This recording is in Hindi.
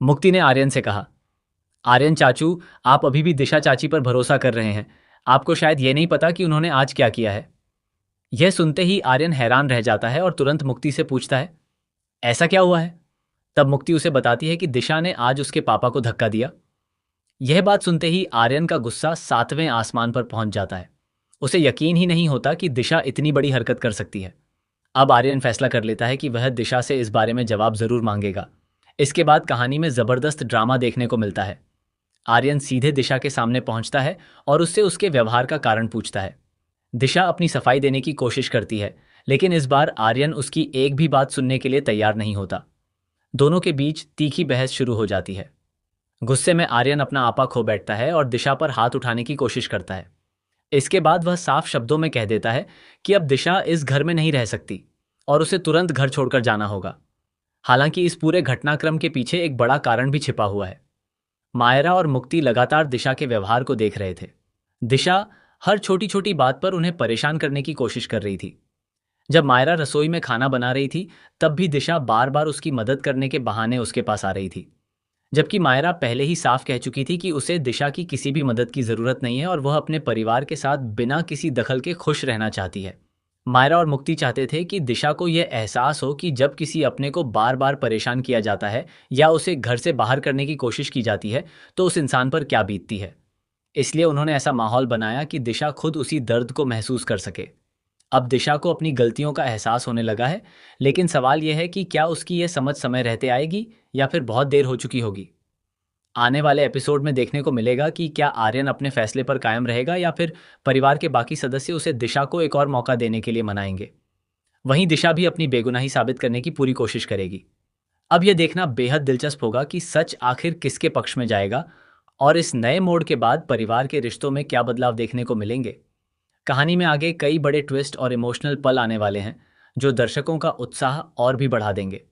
मुक्ति ने आर्यन से कहा। आर्यन चाचू, आप अभी भी दिशा चाची पर भरोसा कर रहे हैं। आपको शायद ये नहीं पता कि उन्होंने आज क्या किया है। यह सुनते ही आर्यन हैरान रह जाता है और तुरंत मुक्ति से पूछता है, ऐसा क्या हुआ है? तब मुक्ति उसे बताती है कि दिशा ने आज उसके पापा को धक्का दिया। यह बात सुनते ही आर्यन का गुस्सा 7वें आसमान पर पहुंच जाता है। उसे यकीन ही नहीं होता कि दिशा इतनी बड़ी हरकत कर सकती है। अब आर्यन फैसला कर लेता है कि वह दिशा से इस बारे में जवाब जरूर मांगेगा। इसके बाद कहानी में जबरदस्त ड्रामा देखने को मिलता है। आर्यन सीधे दिशा के सामने पहुंचता है और उससे उसके व्यवहार का कारण पूछता है। दिशा अपनी सफाई देने की कोशिश करती है, लेकिन इस बार आर्यन उसकी एक भी बात सुनने के लिए तैयार नहीं होता। दोनों के बीच तीखी बहस शुरू हो जाती है। गुस्से में आर्यन अपना आपा खो बैठता है और दिशा पर हाथ उठाने की कोशिश करता है। इसके बाद वह साफ शब्दों में कह देता है कि अब दिशा इस घर में नहीं रह सकती और उसे तुरंत घर छोड़कर जाना होगा। हालांकि इस पूरे घटनाक्रम के पीछे एक बड़ा कारण भी छिपा हुआ है। मायरा और मुक्ति लगातार दिशा के व्यवहार को देख रहे थे। दिशा हर छोटी छोटी बात पर उन्हें परेशान करने की कोशिश कर रही थी। जब मायरा रसोई में खाना बना रही थी, तब भी दिशा बार बार उसकी मदद करने के बहाने उसके पास आ रही थी, जबकि मायरा पहले ही साफ कह चुकी थी कि उसे दिशा की किसी भी मदद की जरूरत नहीं है और वह अपने परिवार के साथ बिना किसी दखल के खुश रहना चाहती है। मायरा और मुक्ति चाहते थे कि दिशा को यह एहसास हो कि जब किसी अपने को बार बार परेशान किया जाता है या उसे घर से बाहर करने की कोशिश की जाती है तो उस इंसान पर क्या बीतती है। इसलिए उन्होंने ऐसा माहौल बनाया कि दिशा खुद उसी दर्द को महसूस कर सके। अब दिशा को अपनी गलतियों का एहसास होने लगा है, लेकिन सवाल यह है कि क्या उसकी यह समझ समय रहते आएगी या फिर बहुत देर हो चुकी होगी। आने वाले एपिसोड में देखने को मिलेगा कि क्या आर्यन अपने फैसले पर कायम रहेगा या फिर परिवार के बाकी सदस्य उसे दिशा को एक और मौका देने के लिए मनाएंगे। वहीं दिशा भी अपनी बेगुनाही साबित करने की पूरी कोशिश करेगी। अब यह देखना बेहद दिलचस्प होगा कि सच आखिर किसके पक्ष में जाएगा और इस नए मोड़ के बाद परिवार के रिश्तों में क्या बदलाव देखने को मिलेंगे। कहानी में आगे कई बड़े ट्विस्ट और इमोशनल पल आने वाले हैं जो दर्शकों का उत्साह और भी बढ़ा देंगे।